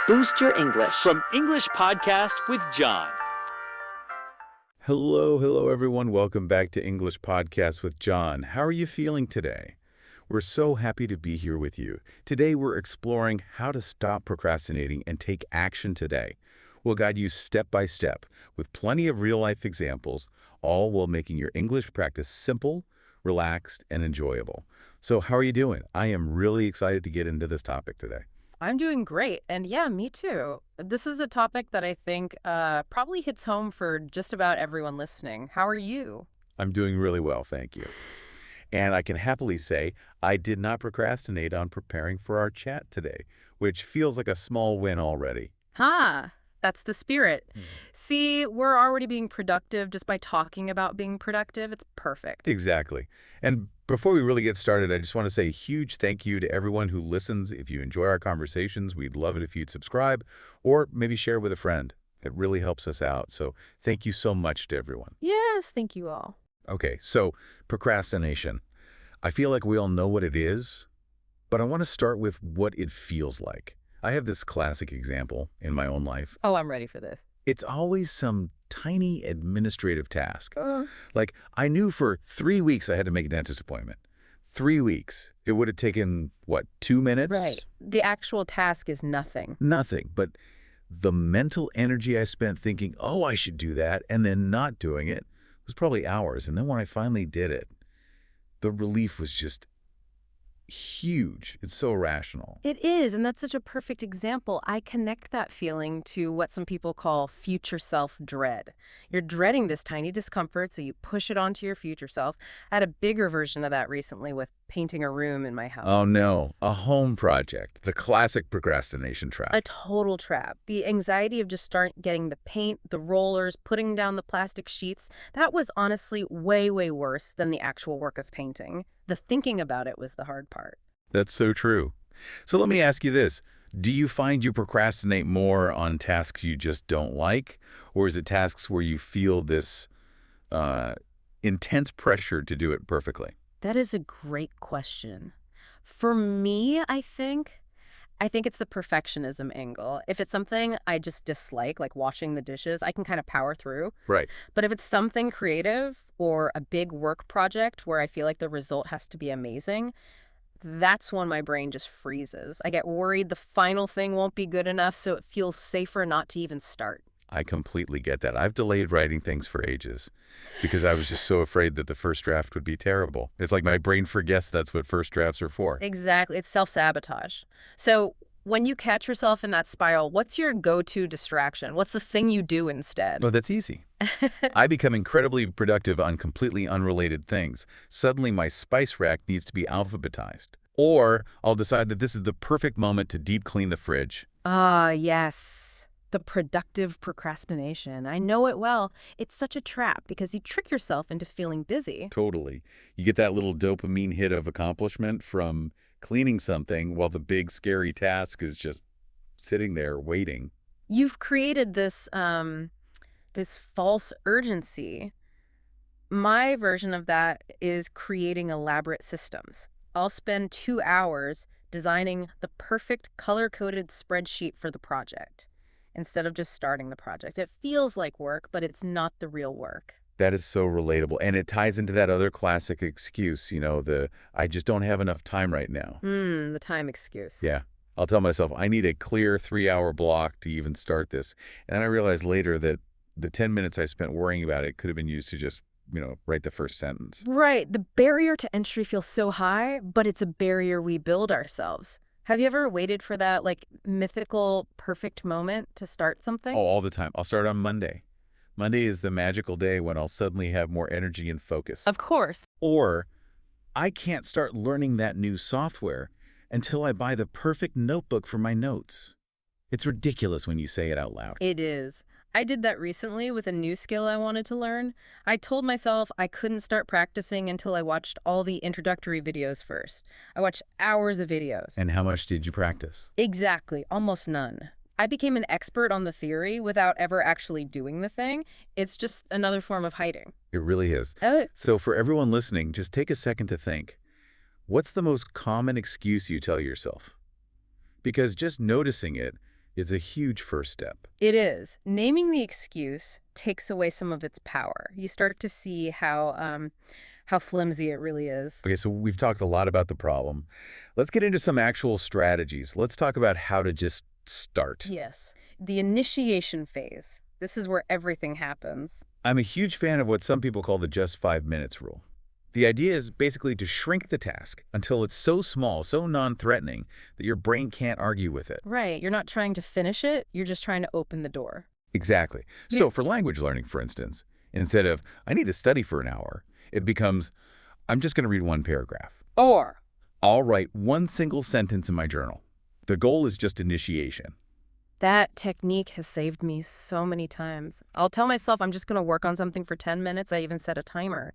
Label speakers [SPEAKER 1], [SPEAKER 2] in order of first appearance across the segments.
[SPEAKER 1] boost your English.
[SPEAKER 2] From English Podcast with John.
[SPEAKER 3] Hello, everyone. Welcome back to English Podcast with John. How are you feeling today? We're so happy to be here with you. Today, we're exploring how to stop procrastinating and take action today. We'll guide you step by step with plenty of real-life examples, all while making your English practice simple, relaxed, and enjoyable. So how are you doing? I am really excited to get into this topic today.
[SPEAKER 4] I'm doing great. And yeah, me too. This is a topic that I think probably hits home for just about everyone listening. How are you?
[SPEAKER 3] I'm doing really well, thank you. And I can happily say I did not procrastinate on preparing for our chat today, which feels like a small win already.
[SPEAKER 4] That's the spirit. See, we're already being productive just by talking about being productive. It's perfect.
[SPEAKER 3] Exactly. And before we really get started, I just want to say a huge thank you to everyone who listens. If you enjoy our conversations, we'd love it if you'd subscribe or maybe share with a friend. It really helps us out. So thank you so much to everyone.
[SPEAKER 4] Yes, thank you all.
[SPEAKER 3] Okay, so procrastination. I feel like we all know what it is, but I want to start with what it feels like. I have this classic example in my own life.
[SPEAKER 4] Oh, I'm ready for this.
[SPEAKER 3] It's always some tiny administrative task. Like, I knew for 3 weeks I had to make a dentist appointment. 3 weeks. It would have taken, what, 2 minutes?
[SPEAKER 4] Right. The actual task is nothing.
[SPEAKER 3] Nothing. But the mental energy I spent thinking, oh, I should do that, and then not doing it was probably hours. And then when I finally did it, the relief was just huge. It's so rational.
[SPEAKER 4] It is, and that's such a perfect example. I connect that feeling to what some people call future self dread. You're dreading this tiny discomfort, so you push it onto your future self. I had a bigger version of that recently with painting a room in my house.
[SPEAKER 3] Oh no, a home project, the classic procrastination trap.
[SPEAKER 4] A total trap. The anxiety of just getting the paint, the rollers, putting down the plastic sheets, that was honestly way, way worse than the actual work of painting. The thinking about it was the hard part.
[SPEAKER 3] That's so true. So let me ask you this. Do you find you procrastinate more on tasks you just don't like? Or is it tasks where you feel this intense pressure to do it perfectly?
[SPEAKER 4] That is a great question. For me, I think it's the perfectionism angle. If it's something I just dislike, like washing the dishes, I can kind of power through.
[SPEAKER 3] Right.
[SPEAKER 4] But if it's something creative or a big work project where I feel like the result has to be amazing, that's when my brain just freezes. I get worried the final thing won't be good enough, so it feels safer not to even start.
[SPEAKER 3] I completely get that. I've delayed writing things for ages because I was just so afraid that the first draft would be terrible. It's like my brain forgets that's what first drafts are for.
[SPEAKER 4] Exactly. It's self-sabotage. So when you catch yourself in that spiral, what's your go-to distraction? What's the thing you do instead?
[SPEAKER 3] Oh, that's easy. I become incredibly productive on completely unrelated things. Suddenly my spice rack needs to be alphabetized. Or I'll decide that this is the perfect moment to deep clean the fridge.
[SPEAKER 4] Yes. The productive procrastination. I know it well. It's such a trap because you trick yourself into feeling busy.
[SPEAKER 3] Totally. You get that little dopamine hit of accomplishment from cleaning something while the big scary task is just sitting there waiting.
[SPEAKER 4] You've created this false urgency. My version of that is creating elaborate systems. I'll spend 2 hours designing the perfect color-coded spreadsheet for the project instead of just starting the project. It feels like work, but it's not the real work.
[SPEAKER 3] That is so relatable. And it ties into that other classic excuse, I just don't have enough time right now.
[SPEAKER 4] The time excuse.
[SPEAKER 3] Yeah. I'll tell myself I need a clear 3-hour block to even start this. And then I realized later that the 10 minutes I spent worrying about it could have been used to just, write the first sentence.
[SPEAKER 4] Right. The barrier to entry feels so high, but it's a barrier we build ourselves. Have you ever waited for that, mythical perfect moment to start something?
[SPEAKER 3] Oh, all the time. I'll start on Monday. Monday is the magical day when I'll suddenly have more energy and focus.
[SPEAKER 4] Of course.
[SPEAKER 3] Or I can't start learning that new software until I buy the perfect notebook for my notes. It's ridiculous when you say it out loud.
[SPEAKER 4] It is. I did that recently with a new skill I wanted to learn. I told myself I couldn't start practicing until I watched all the introductory videos first. I watched hours of videos.
[SPEAKER 3] And how much did you practice?
[SPEAKER 4] Exactly. Almost none. I became an expert on the theory without ever actually doing the thing. It's just another form of hiding.
[SPEAKER 3] It really is. So for everyone listening, just take a second to think. What's the most common excuse you tell yourself? Because just noticing it It's a huge first step.
[SPEAKER 4] It is. Naming the excuse takes away some of its power. You start to see how flimsy it really is.
[SPEAKER 3] Okay, so we've talked a lot about the problem. Let's get into some actual strategies. Let's talk about how to just start.
[SPEAKER 4] Yes. The initiation phase. This is where everything happens.
[SPEAKER 3] I'm a huge fan of what some people call the just 5 minutes rule. The idea is basically to shrink the task until it's so small, so non-threatening, that your brain can't argue with it.
[SPEAKER 4] Right. You're not trying to finish it. You're just trying to open the door.
[SPEAKER 3] Exactly. So for language learning, for instance, instead of, I need to study for an hour, it becomes, I'm just going to read one paragraph.
[SPEAKER 4] Or
[SPEAKER 3] I'll write one single sentence in my journal. The goal is just initiation.
[SPEAKER 4] that technique has saved me so many times. I'll tell myself I'm just going to work on something for 10 minutes. I even set a timer.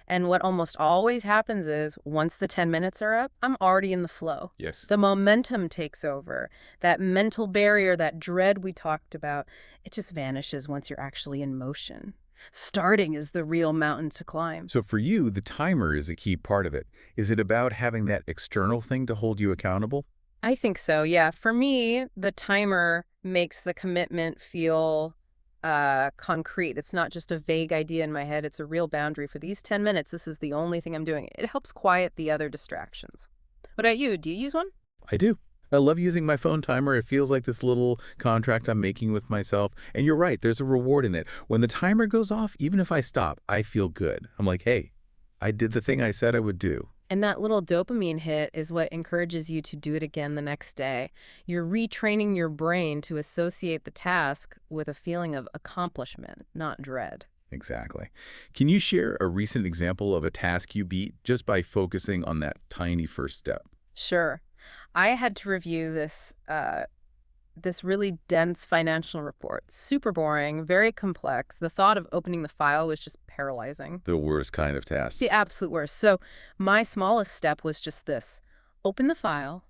[SPEAKER 4] And what almost always happens is once the 10 minutes are up, I'm already in the flow.
[SPEAKER 3] Yes.
[SPEAKER 4] The momentum takes over. That mental barrier, that dread we talked about, it just vanishes once you're actually in motion. Starting is the real mountain to climb.
[SPEAKER 3] So for you, the timer is a key part of it. Is it about having that external thing to hold you accountable?
[SPEAKER 4] I think so, yeah. For me, the timer makes the commitment feel concrete. It's not just a vague idea in my head. It's a real boundary. For these 10 minutes, this is the only thing I'm doing. It helps quiet the other distractions. What about you? Do you use one?
[SPEAKER 3] I do. I love using my phone timer. It feels like this little contract I'm making with myself. And you're right, there's a reward in it. When the timer goes off, even if I stop, I feel good. I'm like, hey, I did the thing I said I would do.
[SPEAKER 4] And that little dopamine hit is what encourages you to do it again the next day. You're retraining your brain to associate the task with a feeling of accomplishment, not dread.
[SPEAKER 3] Exactly. Can you share a recent example of a task you beat just by focusing on that tiny first step?
[SPEAKER 4] Sure. I had to review this really dense financial report. Super boring, very complex. The thought of opening the file was just paralyzing.
[SPEAKER 3] The worst kind of task.
[SPEAKER 4] The absolute worst. So my smallest step was just this. Open the file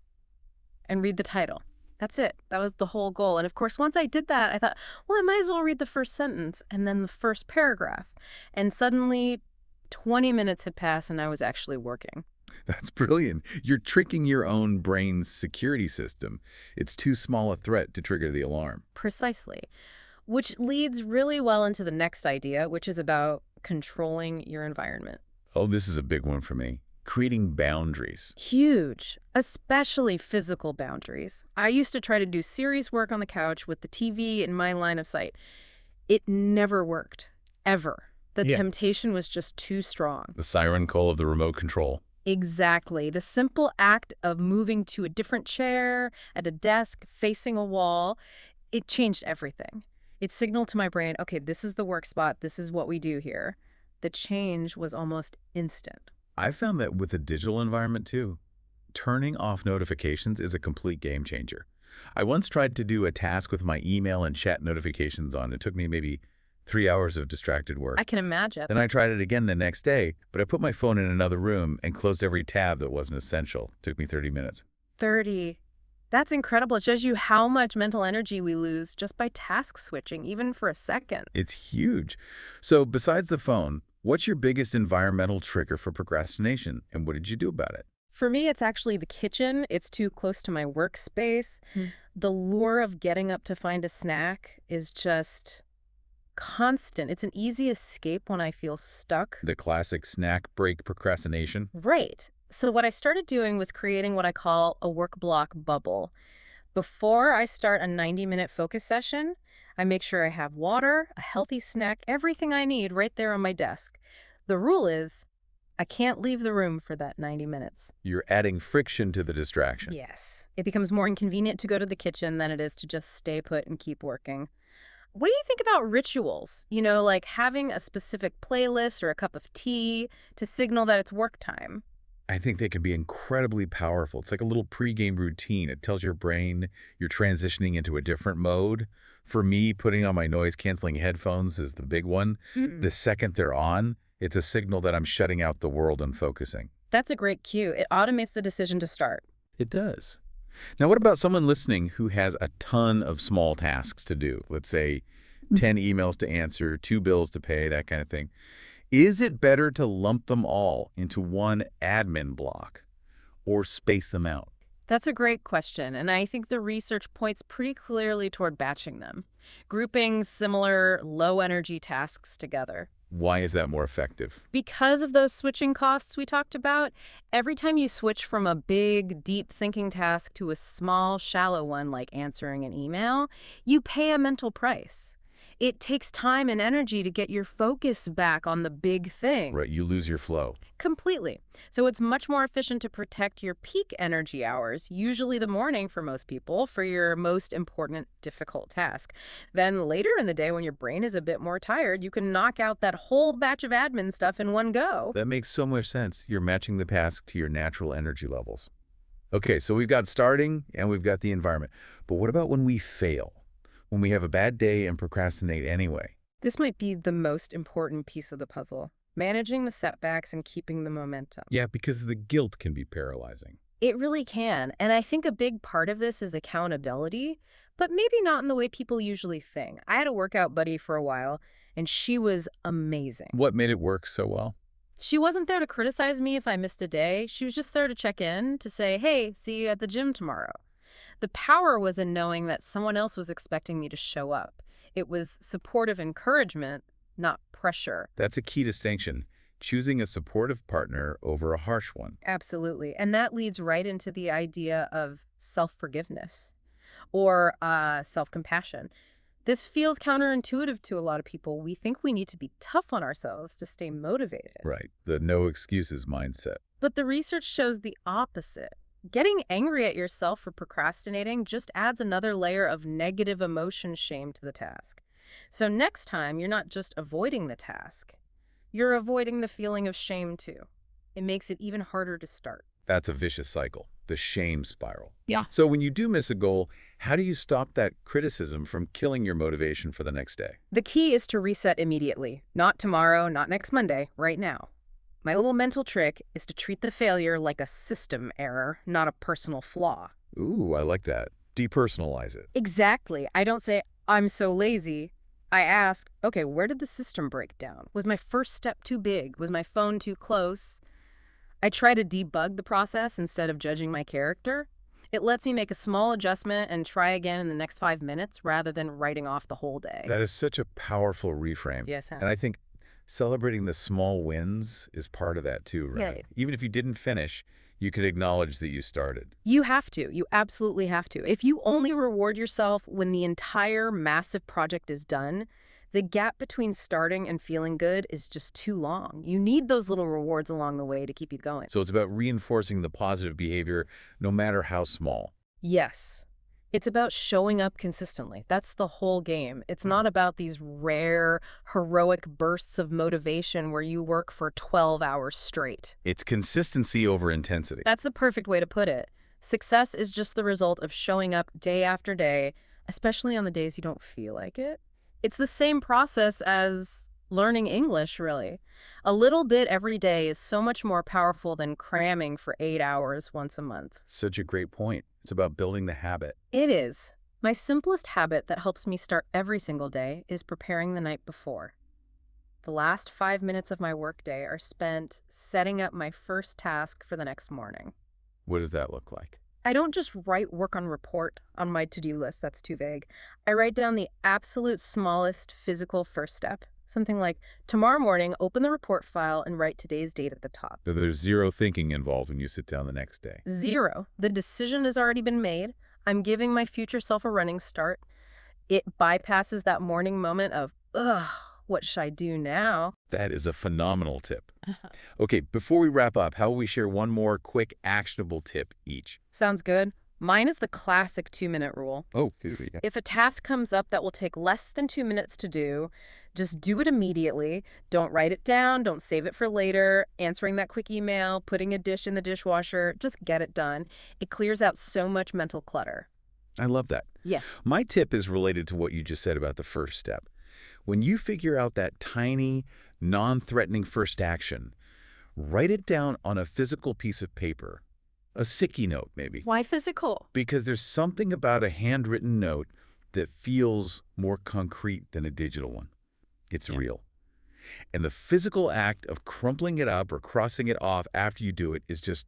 [SPEAKER 4] and read the title. That's it. That was the whole goal. And of course, once I did that, I thought, well, I might as well read the first sentence and then the first paragraph. And suddenly 20 minutes had passed and I was actually working.
[SPEAKER 3] That's brilliant. You're tricking your own brain's security system. It's too small a threat to trigger the alarm.
[SPEAKER 4] Precisely. Which leads really well into the next idea, which is about controlling your environment.
[SPEAKER 3] Oh, this is a big one for me. Creating boundaries.
[SPEAKER 4] Huge, especially physical boundaries. I used to try to do serious work on the couch with the TV in my line of sight. It never worked, ever. The temptation was just too strong.
[SPEAKER 3] The siren call of the remote control.
[SPEAKER 4] Exactly. The simple act of moving to a different chair, at a desk, facing a wall, it changed everything. It signaled to my brain, okay, this is the work spot. This is what we do here. The change was almost instant.
[SPEAKER 3] I found that with the digital environment too. Turning off notifications is a complete game changer. I once tried to do a task with my email and chat notifications on. It took me maybe 3 hours of distracted work.
[SPEAKER 4] I can imagine.
[SPEAKER 3] Then I tried it again the next day, but I put my phone in another room and closed every tab that wasn't essential. It took me 30 minutes.
[SPEAKER 4] 30. That's incredible. It shows you how much mental energy we lose just by task switching, even for a second.
[SPEAKER 3] It's huge. So besides the phone, what's your biggest environmental trigger for procrastination, and what did you do about it?
[SPEAKER 4] For me, it's actually the kitchen. It's too close to my workspace. The lure of getting up to find a snack is just constant. It's an easy escape when I feel stuck.
[SPEAKER 3] The classic snack break procrastination?
[SPEAKER 4] Right. So what I started doing was creating what I call a work block bubble. Before I start a 90-minute focus session, I make sure I have water, a healthy snack, everything I need right there on my desk. The rule is I can't leave the room for that 90 minutes.
[SPEAKER 3] You're adding friction to the distraction.
[SPEAKER 4] Yes. It becomes more inconvenient to go to the kitchen than it is to just stay put and keep working. What do you think about rituals? You know, like having a specific playlist or a cup of tea to signal that it's work time.
[SPEAKER 3] I think they can be incredibly powerful. It's like a little pregame routine. It tells your brain you're transitioning into a different mode. For me, putting on my noise-canceling headphones is the big one. The second they're on, it's a signal that I'm shutting out the world and focusing.
[SPEAKER 4] That's a great cue. It automates the decision to start.
[SPEAKER 3] It does. Now, what about someone listening who has a ton of small tasks to do? Let's say 10 emails to answer, 2 bills to pay, that kind of thing. Is it better to lump them all into one admin block or space them out?
[SPEAKER 4] That's a great question, and I think the research points pretty clearly toward batching them, grouping similar low-energy tasks together.
[SPEAKER 3] Why is that more effective?
[SPEAKER 4] Because of those switching costs we talked about, every time you switch from a big, deep thinking task to a small, shallow one like answering an email, you pay a mental price. It takes time and energy to get your focus back on the big thing.
[SPEAKER 3] Right, you lose your flow.
[SPEAKER 4] Completely. So it's much more efficient to protect your peak energy hours, usually the morning for most people, for your most important, difficult task. Then later in the day, when your brain is a bit more tired, you can knock out that whole batch of admin stuff in one go.
[SPEAKER 3] That makes so much sense. You're matching the task to your natural energy levels. Okay, so we've got starting and we've got the environment. But what about when we fail? When we have a bad day and procrastinate anyway?
[SPEAKER 4] This might be the most important piece of the puzzle, managing the setbacks and keeping the momentum.
[SPEAKER 3] Yeah, because the guilt can be paralyzing.
[SPEAKER 4] It really can, and I think a big part of this is accountability, but maybe not in the way people usually think. I had a workout buddy for a while, and she was amazing.
[SPEAKER 3] What made it work so well?
[SPEAKER 4] She wasn't there to criticize me if I missed a day. She was just there to check in, to say, hey, see you at the gym tomorrow. The power was in knowing that someone else was expecting me to show up. It was supportive encouragement, not pressure.
[SPEAKER 3] That's a key distinction, choosing a supportive partner over a harsh one.
[SPEAKER 4] Absolutely. And that leads right into the idea of self-forgiveness or self-compassion. This feels counterintuitive to a lot of people. We think we need to be tough on ourselves to stay motivated.
[SPEAKER 3] Right, the no excuses mindset.
[SPEAKER 4] But the research shows the opposite. Getting angry at yourself for procrastinating just adds another layer of negative emotion shame to the task. So next time, you're not just avoiding the task, you're avoiding the feeling of shame too. It makes it even harder to start.
[SPEAKER 3] That's a vicious cycle, the shame spiral.
[SPEAKER 4] Yeah.
[SPEAKER 3] So when you do miss a goal, how do you stop that criticism from killing your motivation for the next day?
[SPEAKER 4] The key is to reset immediately. Not tomorrow, not next Monday, right now. My little mental trick is to treat the failure like a system error, not a personal flaw.
[SPEAKER 3] Ooh, I like that. Depersonalize it.
[SPEAKER 4] Exactly. I don't say, I'm so lazy. I ask, okay, where did the system break down? Was my first step too big? Was my phone too close? I try to debug the process instead of judging my character. It lets me make a small adjustment and try again in the next 5 minutes rather than writing off the whole day.
[SPEAKER 3] That is such a powerful reframe.
[SPEAKER 4] Yes,
[SPEAKER 3] And I think celebrating the small wins is part of that too, right?
[SPEAKER 4] Yeah.
[SPEAKER 3] Even if you didn't finish, you could acknowledge that you started.
[SPEAKER 4] You have to. You absolutely have to. If you only reward yourself when the entire massive project is done, the gap between starting and feeling good is just too long. You need those little rewards along the way to keep you going.
[SPEAKER 3] So it's about reinforcing the positive behavior, no matter how small.
[SPEAKER 4] Yes. It's about showing up consistently. That's the whole game. It's not about these rare, heroic bursts of motivation where you work for 12 hours straight.
[SPEAKER 3] It's consistency over intensity.
[SPEAKER 4] That's the perfect way to put it. Success is just the result of showing up day after day, especially on the days you don't feel like it. It's the same process as learning English, really. A little bit every day is so much more powerful than cramming for 8 hours once a month.
[SPEAKER 3] Such a great point. It's about building the habit.
[SPEAKER 4] It is. My simplest habit that helps me start every single day is preparing the night before. The last 5 minutes of my workday are spent setting up my first task for the next morning.
[SPEAKER 3] What does that look like?
[SPEAKER 4] I don't just write work on report on my to-do list, that's too vague. I write down the absolute smallest physical first step. Something like, tomorrow morning, open the report file and write today's date at the top.
[SPEAKER 3] So there's zero thinking involved when you sit down the next day.
[SPEAKER 4] Zero. The decision has already been made. I'm giving my future self a running start. It bypasses that morning moment of, ugh, what should I do now?
[SPEAKER 3] That is a phenomenal tip. Okay, before we wrap up, how will we share one more quick actionable tip each?
[SPEAKER 4] Sounds good. Mine is the classic 2-minute rule.
[SPEAKER 3] Oh, yeah.
[SPEAKER 4] If a task comes up that will take less than 2 minutes to do, just do it immediately. Don't write it down. Don't save it for later. Answering that quick email, putting a dish in the dishwasher, just get it done. It clears out so much mental clutter.
[SPEAKER 3] I love that.
[SPEAKER 4] Yeah.
[SPEAKER 3] My tip is related to what you just said about the first step. When you figure out that tiny, non-threatening first action, write it down on a physical piece of paper. A sticky note, maybe.
[SPEAKER 4] Why physical?
[SPEAKER 3] Because there's something about a handwritten note that feels more concrete than a digital one. It's real. And the physical act of crumpling it up or crossing it off after you do it is just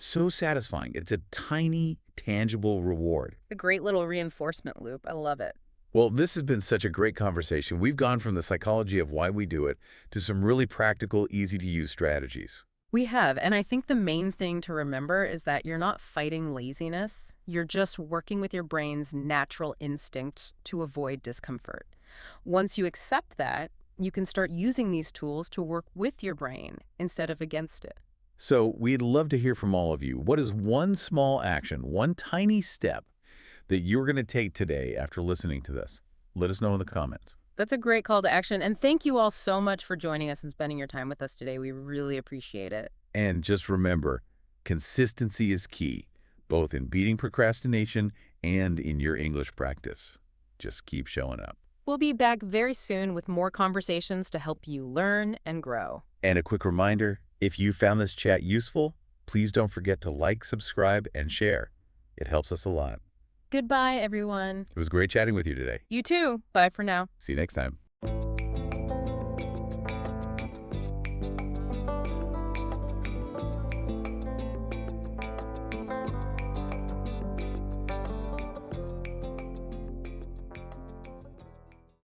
[SPEAKER 3] So satisfying. It's a tiny, tangible reward.
[SPEAKER 4] A great little reinforcement loop. I love it.
[SPEAKER 3] Well, this has been such a great conversation. We've gone from the psychology of why we do it to some really practical, easy-to-use strategies.
[SPEAKER 4] We have, and I think the main thing to remember is that you're not fighting laziness. You're just working with your brain's natural instinct to avoid discomfort. Once you accept that, you can start using these tools to work with your brain instead of against it.
[SPEAKER 3] So we'd love to hear from all of you. What is one small action, one tiny step that you're going to take today after listening to this? Let us know in the comments.
[SPEAKER 4] That's a great call to action, and thank you all so much for joining us and spending your time with us today. We really appreciate it.
[SPEAKER 3] And just remember, consistency is key, both in beating procrastination and in your English practice. Just keep showing up.
[SPEAKER 4] We'll be back very soon with more conversations to help you learn and grow.
[SPEAKER 3] And a quick reminder, if you found this chat useful, please don't forget to like, subscribe, and share. It helps us a lot.
[SPEAKER 4] Goodbye, everyone.
[SPEAKER 3] It was great chatting with you today.
[SPEAKER 4] You too. Bye for now.
[SPEAKER 3] See you next time.